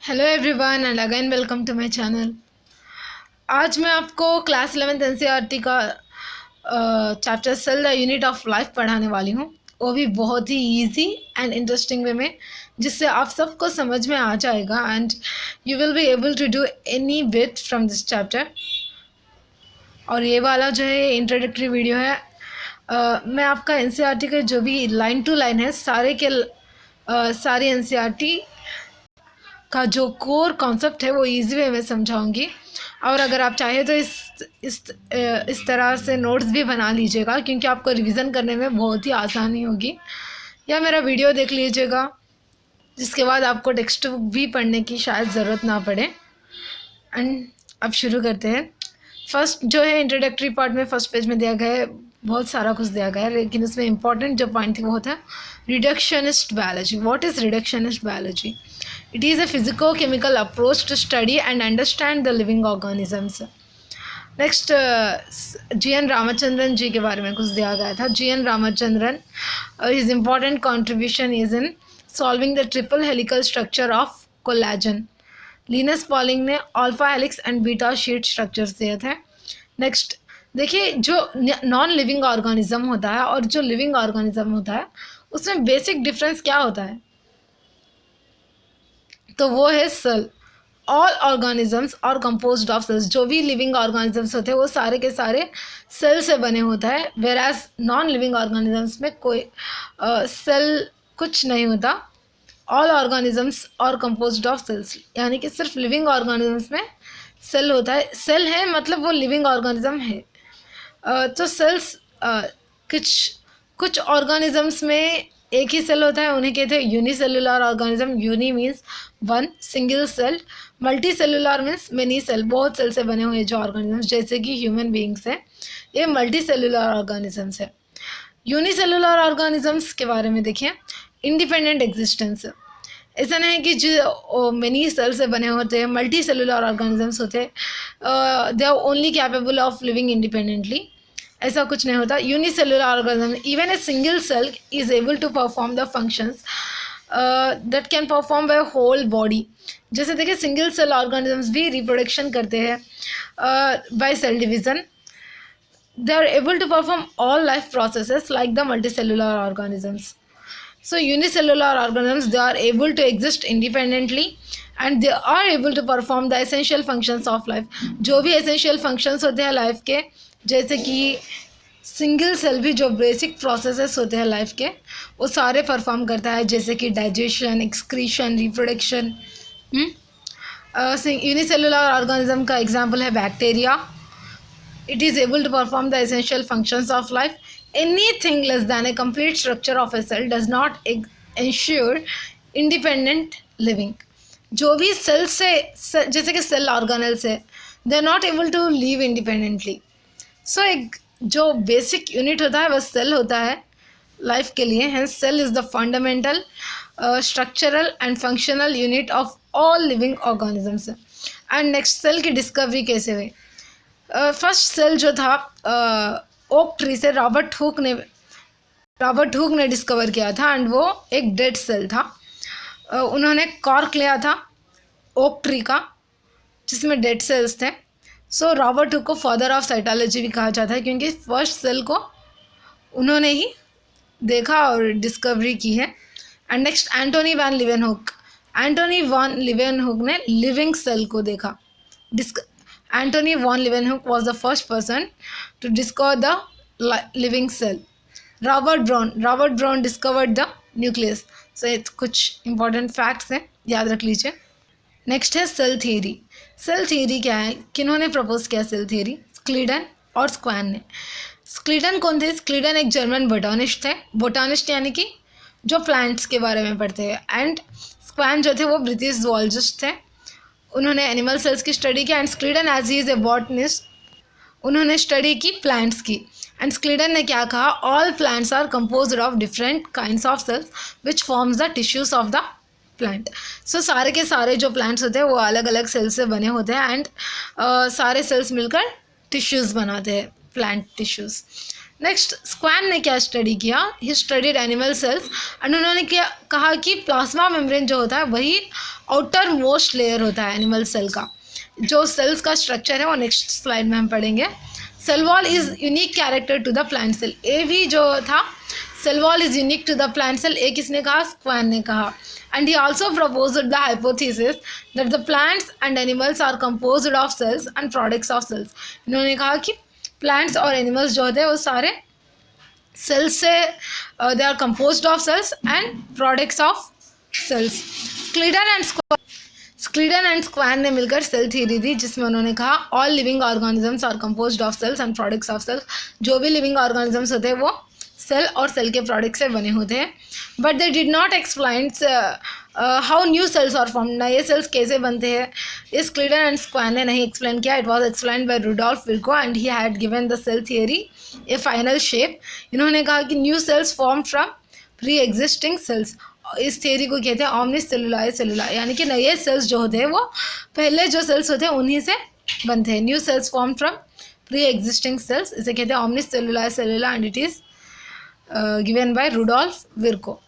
Hello everyone and again welcome to my channel. आज मैं आपको क्लास 11th एनसीईआरटी का chapter cell the unit of life पढ़ाने वाली हूँ, वो भी बहुत ही इजी एंड इंटरेस्टिंग वे में, जिससे आप सबको समझ में आ जाएगा and you will be able to do any bit from this chapter. और ये वाला जो है इंट्रोडक्टरी वीडियो है। मैं आपका एनसीईआरटी के जो भी लाइन टू लाइन है सारी एनसीईआरटी का जो कोर कॉन्सेप्ट है वो इजी वे में समझाऊंगी। और अगर आप चाहें तो इस तरह से नोट्स भी बना लीजिएगा, क्योंकि आपको रिवीजन करने में बहुत ही आसानी होगी। या मेरा वीडियो देख लीजिएगा, जिसके बाद आपको टेक्स्ट बुक भी पढ़ने की शायद ज़रूरत ना पड़े। एंड अब शुरू करते हैं। फर्स्ट जो है इंट्रोडक्टरी पार्ट में फर्स्ट पेज में दिया गया है, बहुत सारा कुछ दिया गया है, लेकिन उसमें इंपॉर्टेंट जो पॉइंट थी वो होता है reductionist biology. What is reductionist biology? It is a physico-chemical approach to study and understand the living organisms. Next, G.N. Ramachandran ji के बारे में कुछ दिया गया था। G.N. Ramachandran, his important contribution is in solving the triple helical structure of collagen. Linus Pauling ने alpha helix and beta sheet structures दिए थे। नेक्स्ट देखिए, जो नॉन लिविंग ऑर्गेनिज्म होता है और जो लिविंग ऑर्गेनिज्म होता है उसमें बेसिक डिफरेंस क्या होता है? तो वो है cell. All organisms are composed of cells. जो भी लिविंग ऑर्गेनिजम्स होते हैं वो सारे के सारे सेल से बने होता है, whereas non living organisms में कोई सेल कुछ नहीं होता। All organisms are composed of cells, यानी कि सिर्फ लिविंग ऑर्गेनिजम्स में सेल होता है। सेल है मतलब वो लिविंग ऑर्गेनिज्म है। तो सेल्स कुछ ऑर्गेनिजम्स में एक ही सेल होता है, उन्हें कहते हैं unicellular organism. Uni means one, single cell. Multi cellular means many cell, बहुत सेल से बने हुए जो ऑर्गेनिजम्स, जैसे कि ह्यूमन बीइंग्स है, ये मल्टी सेलुलर ऑर्गेनिजम्स है। यूनिसेलुलर ऑर्गेनिजम्स के बारे में देखिए, इंडिपेंडेंट एग्जिस्टेंस। ऐसा नहीं है कि जो मेनी सेल से बने होते हैं, मल्टी सेलुलर ऑर्गेनिजम्स होते हैं, they are only capable of living independently, ऐसा कुछ नहीं होता। Unicellular organism, even a single cell is able to perform the functions that can perform by whole body. जैसे देखिए, सिंगल सेल ऑर्गेनिजम्स भी reproduction करते हैं by cell division. They are able to perform all life processes like the multicellular organisms. So unicellular organisms, they are able to exist independently and they are able to perform the essential functions of life. जो भी essential functions होते हैं life के, जैसे कि single cell भी जो basic processes होते हैं लाइफ के, वो सारे परफॉर्म करता है, जैसे कि digestion, excretion, reproduction. Unicellular organism का एग्जांपल है bacteria. It is able to perform the essential functions of life. Anything less than a complete structure of a cell does not ensure independent living. जो भी cell से, जैसे कि cell organelles है, they are not able to live independently. So एक जो basic unit होता है वह सेल होता है लाइफ के लिए। Hence cell is the fundamental structural and functional unit of all living organisms. And next, cell की डिस्कवरी कैसे हुई? फर्स्ट सेल जो था ओक ट्री से रॉबर्ट हुक ने डिस्कवर किया था, एंड वो एक डेड सेल था। उन्होंने कॉर्क लिया था ओक ट्री का, जिसमें डेड सेल्स थे। सो रॉबर्ट हुक को फादर ऑफ साइटोलॉजी भी कहा जाता है, क्योंकि फर्स्ट सेल को उन्होंने ही देखा और डिस्कवरी की है। And next, Antonie van Leeuwenhoek ने लिविंग सेल को देखा। Anthony von Leeuwenhoek was the first person to discover the living cell. Robert Brown discovered the nucleus. So ये कुछ important facts हैं, याद रख लीजिए। नेक्स्ट है सेल थियरी। सेल थियरी क्या है? किन्होंने प्रपोज किया सेल थियरी? स्क्लीडन और स्क्वैन ने। स्क्लीडन कौन थे? स्क्लीडन एक जर्मन बोटानिस्ट थे। बोटानिस्ट यानी कि जो प्लांट्स के बारे में पढ़ते हैं। एंड स्क्वैन जो थे वो ब्रिटिश जूलॉजिस्ट थे, उन्होंने एनिमल सेल्स की स्टडी की। And Schleiden as he is a botanist, उन्होंने स्टडी की प्लांट्स की। एंड स्क्लीडन ने क्या कहा? All plants are composed of different kinds of cells which forms the tissues of the plant. So सारे के सारे जो प्लांट्स होते हैं वो अलग अलग सेल्स से बने होते हैं, एंड सारे सेल्स मिलकर टिश्यूज़ बनाते हैं, प्लांट टिश्यूज़। नेक्स्ट, स्क्वैन ने क्या स्टडी किया? He studied animal cells, and उन्होंने क्या कहा कि प्लाज्मा मेम्ब्रेन जो होता है वही आउटर मोस्ट लेयर होता है एनिमल सेल का। जो सेल्स का स्ट्रक्चर है वो नेक्स्ट स्लाइड में हम पढ़ेंगे। Cell wall is unique character to the plant cell. ए भी जो था cell wall is unique to the plant cell, ए किसने कहा? स्क्वैन ने कहा। And he also proposed the hypothesis that the plants and animals are composed of cells and products of cells. इन्होंने कहा कि प्लांट्स और एनिमल्स जो होते हैं वो सारे सेल्स से they are composed of cells and products of cells. Schleiden and Schwann ने मिलकर सेल थ्योरी दी, जिसमें उन्होंने कहा all living organisms are composed of cells and products of cells. जो भी लिविंग ऑर्गेनिजम्स होते हैं वो सेल और सेल के प्रोडक्ट से बने होते हैं। But they did not explain how new cells are form, नए सेल्स कैसे बनते हैं, इस क्लीडन एंड स्क्वैन ने नहीं एक्सप्लेन किया। It was explain by Rudolf Virchow and he had given the cell theory a final shape. इन्होंने कहा कि new cells form from pre existing cells. इस थियरी को कहते हैं ऑमनिस सेलुलाए सेलुला, यानी कि नए सेल्स जो होते हैं वो पहले जो सेल्स होते हैं उन्हीं से बनते हैं। New cells form from pre existing cells, इसे कहते हैं omnis cellula e cellula and it is given by Rudolf Virchow.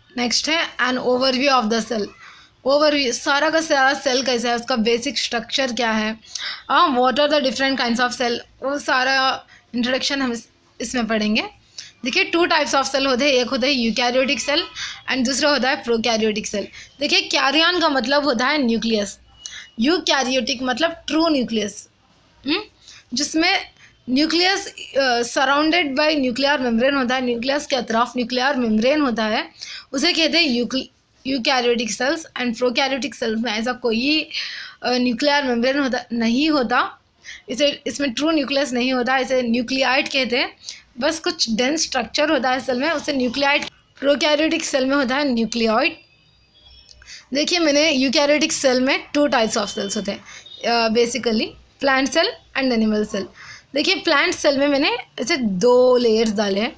Next है an overview of the cell. Overview, सारा का सारा सेल कैसा है, उसका बेसिक स्ट्रक्चर क्या है, what are the different kinds of cell, वो सारा इंट्रोडक्शन हम इसमें पढ़ेंगे। देखिए 2 टाइप्स ऑफ सेल होते हैं, एक होता है यूकैरियोटिक सेल एंड दूसरा होता है प्रोकैरियोटिक सेल। देखिए कैरियन का मतलब होता है न्यूक्लियस, यूकैरियोटिक मतलब ट्रू न्यूक्लियस, जिसमें nucleus surrounded by nuclear membrane होता है, न्यूक्लियस के अतराफ न्यूक्लियर मेम्ब्रेन होता है, उसे कहते हैं eukaryotic cells. And prokaryotic cells में ऐसा कोई न्यूक्लियर मेम्ब्रेन नहीं होता, इसमें ट्रू न्यूक्लियस नहीं होता, इसे न्यूक्लियाइड कहते हैं। बस कुछ डेंस स्ट्रक्चर होता है सेल में, उसे न्यूक्लियाइड। प्रोकैरियोटिक सेल में होता है न्यूक्लियोइड। देखिए मैंने यूकैरियोटिक सेल में 2 टाइप्स ऑफ सेल्स होते हैं basically, plant cell and animal cell. देखिए प्लांट सेल में मैंने ऐसे 2 लेयर्स डाले हैं।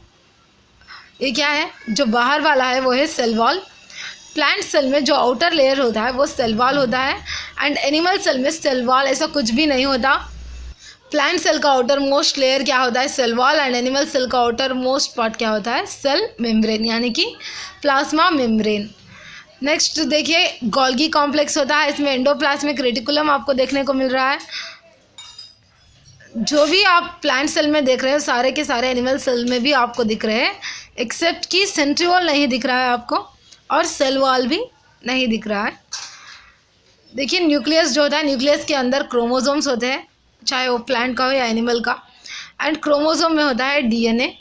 ये क्या है, जो बाहर वाला है वो है सेल वॉल। प्लांट सेल में जो आउटर लेयर होता है वो सेल वॉल होता है एंड एनिमल सेल में सेल वॉल ऐसा कुछ भी नहीं होता। प्लांट सेल का आउटर मोस्ट लेयर क्या होता है, cell wall, and animal cell का आउटर मोस्ट पार्ट क्या होता है, सेल मेम्ब्रेन, यानी कि प्लाज्मा मेम्ब्रेन। नेक्स्ट देखिए गोल्गी कॉम्प्लेक्स होता है, इसमें एंडोप्लाज्मिक रेटिकुलम आपको देखने को मिल रहा है। जो भी आप प्लांट सेल में देख रहे हो सारे के सारे एनिमल सेल में भी आपको दिख रहे हैं, एक्सेप्ट कि सेंट्रियोल नहीं दिख रहा है आपको और सेल वॉल भी नहीं दिख रहा है। देखिए न्यूक्लियस जो होता है, न्यूक्लियस के अंदर क्रोमोसोम्स होते हैं, चाहे वो प्लांट का हो या एनिमल का, एंड क्रोमोसोम में होता है डीएनए।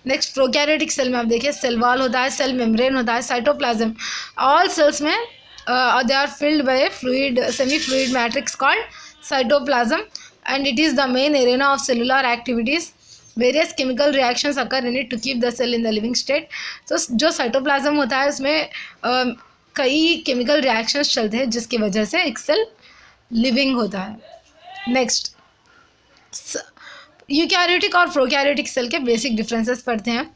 नेक्स्ट प्रोकैरियोटिक सेल में आप देखिए सेल वॉल होता है, सेल मेम्ब्रेन होता है, साइटोप्लाज्म। ऑल सेल्स में they are filled by a fluid semi fluid matrix called cytoplasm and it is the main arena of cellular activities. Various chemical reactions occur in it to keep the cell in the living state. तो जो cytoplasm होता है उसमें कई chemical reactions चलते हैं जिसकी वजह से एक सेल लिविंग होता है। नेक्स्ट यूकैरियोटिक और प्रोकैरियोटिक सेल के बेसिक डिफरेंसेस पढ़ते हैं।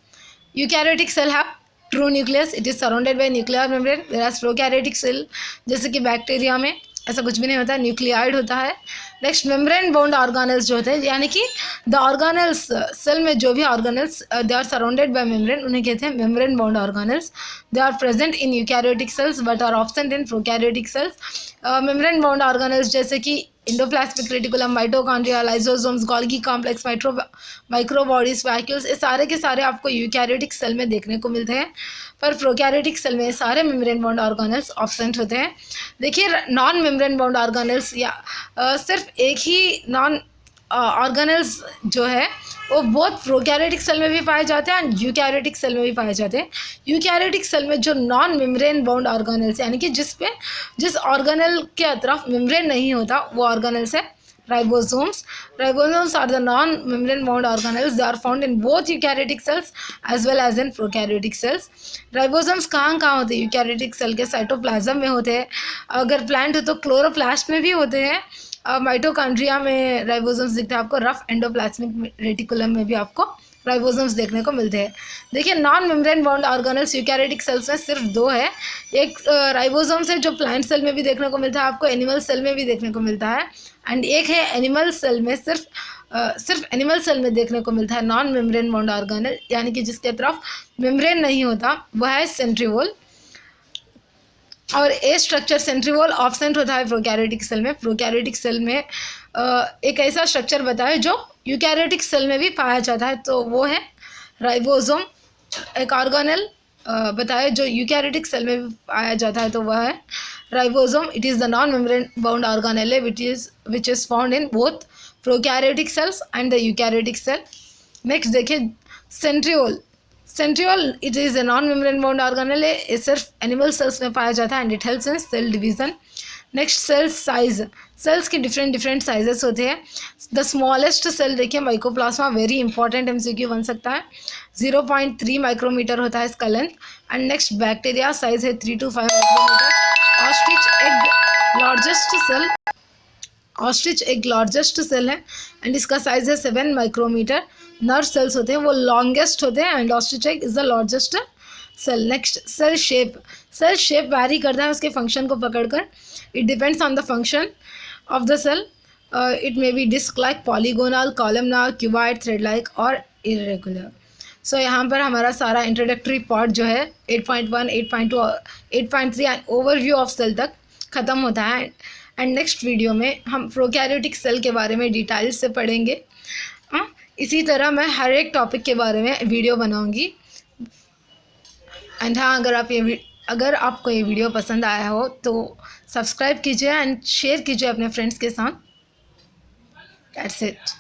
यूकैरियोटिक सेल है true nucleus, it is surrounded by nuclear membrane, whereas prokaryotic cell जैसे कि बैक्टीरिया में ऐसा कुछ भी नहीं होता, न्यूक्लियाइड होता है। नेक्स्ट मेम्ब्रेन बाउंड ऑर्गेनेल्स जो होते हैं, यानी कि द ऑर्गेनेल्स सेल में जो भी organelles they are surrounded by membrane, उन्हें कहते हैं membrane bound organelles. They are present in eukaryotic cells but are absent in prokaryotic cells. Membrane bound organelles जैसे कि endoplasmic reticulum, mitochondria, lysosomes, Golgi complex, microbodies, vacuoles, ये सारे के सारे आपको यूकैरियोटिक सेल में देखने को मिलते हैं, पर प्रोकैरियोटिक सेल में सारे मेम्ब्रेन बाउंड ऑर्गेनेल्स एब्सेंट होते हैं। देखिए नॉन मेम्ब्रेन बाउंड ऑर्गेनेल्स या सिर्फ एक ही नॉन ऑर्गेनेल्स जो है वो बहुत प्रोकैरियोटिक सेल में भी पाए जाते हैं एंड यूकैरियोटिक सेल में भी पाए जाते हैं। यूकैरियोटिक सेल में जो नॉन मेम्ब्रेन बाउंड ऑर्गेनेल्स यानी कि जिस ऑर्गेनेल के अतरफ मेम्ब्रेन नहीं होता वो ऑर्गेनेल्स है ribosomes. Ribosomes are the non membrane bound organelles, they are found in both eukaryotic cells as well as in prokaryotic cells. Ribosomes कहाँ होते हैं, यूकैरियोटिक सेल के साइटोप्लाज्म में होते हैं, अगर प्लांट हो तो क्लोरोप्लास्ट में भी होते हैं, माइटोकॉन्ड्रिया में राइबोसोम्स दिखते हैं आपको, रफ एंडोप्लाज्मिक रेटिकुलम में भी आपको राइबोसोम्स देखने को मिलते हैं। देखिए non membrane bound organelles eukaryotic cells में सिर्फ 2 है, एक राइबोसोम्स है जो प्लांट सेल में भी देखने को मिलता है आपको, एनिमल सेल में भी देखने को मिलता है, एंड एक है एनिमल सेल में सिर्फ एनिमल सेल में देखने को मिलता है नॉन मेम्ब्रेन बाउंड ऑर्गेनेल, यानी कि जिसके तरफ मेम्ब्रेन नहीं होता, वह है सेंट्रियोल। और ए स्ट्रक्चर सेंट्रीओल ऑब्सेंट होता है प्रोकैरियोटिक सेल में। प्रोकैरियोटिक सेल में एक ऐसा स्ट्रक्चर बताए जो यूकैरियोटिक सेल में भी पाया जाता है, तो वो है राइबोसोम। एक ऑर्गेनेल बताए जो यूकैरियोटिक सेल में भी पाया जाता है, तो वह है ribosome. It is the non membrane bound organelle which is found in both prokaryotic cells and the eukaryotic cell. Next देखिए centriole. Centriole it is a non membrane bound organelle है, ये सिर्फ एनिमल सेल्स में पाया जाता है and it helps in cell division. Next cell size. Cells की different sizes होते हैं। द स्मॉलेस्ट सेल देखिए माइकोप्लाज्मा, वेरी इंपॉर्टेंट एमसीक्यू बन सकता है। 0.3 माइक्रोमीटर होता है इसका length. And next bacteria size है 3 to 5 micrometer. Ostrich egg largest cell, ostrich एक लार्जेस्ट सेल है एंड इसका साइज है 7 माइक्रोमीटर। नर्व सेल्स होते हैं वो लॉन्गेस्ट होते हैं and ostrich egg is the largest cell. Next cell shape. Cell shape vary करता है उसके फंक्शन को पकड़कर। It depends on the function of the cell. It may be disc like, polygonal, columnar, cuboid, thread like और irregular. So यहाँ पर हमारा सारा इंट्रोडक्टरी पार्ट जो है 8.1, 8.2, 8.3 एंड ओवरव्यू ऑफ सेल तक ख़त्म होता है। एंड नेक्स्ट वीडियो में हम प्रोकैरियोटिक सेल के बारे में डिटेल्स से पढ़ेंगे। इसी तरह मैं हर एक टॉपिक के बारे में वीडियो बनाऊंगी। एंड हाँ, अगर आपको ये वीडियो पसंद आया हो तो सब्सक्राइब कीजिए एंड शेयर कीजिए अपने फ्रेंड्स के साथ। That's it.